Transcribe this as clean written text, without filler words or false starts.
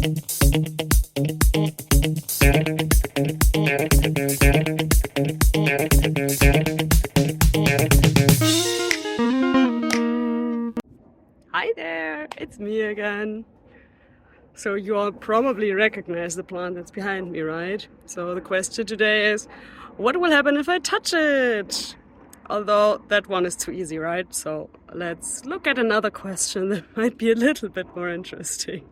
Hi there, it's me again. So you all probably recognize the plant that's behind me, right? So the question today is, what will happen if I touch it? Although that one is too easy, right? So let's look at another question that might be a little bit more interesting.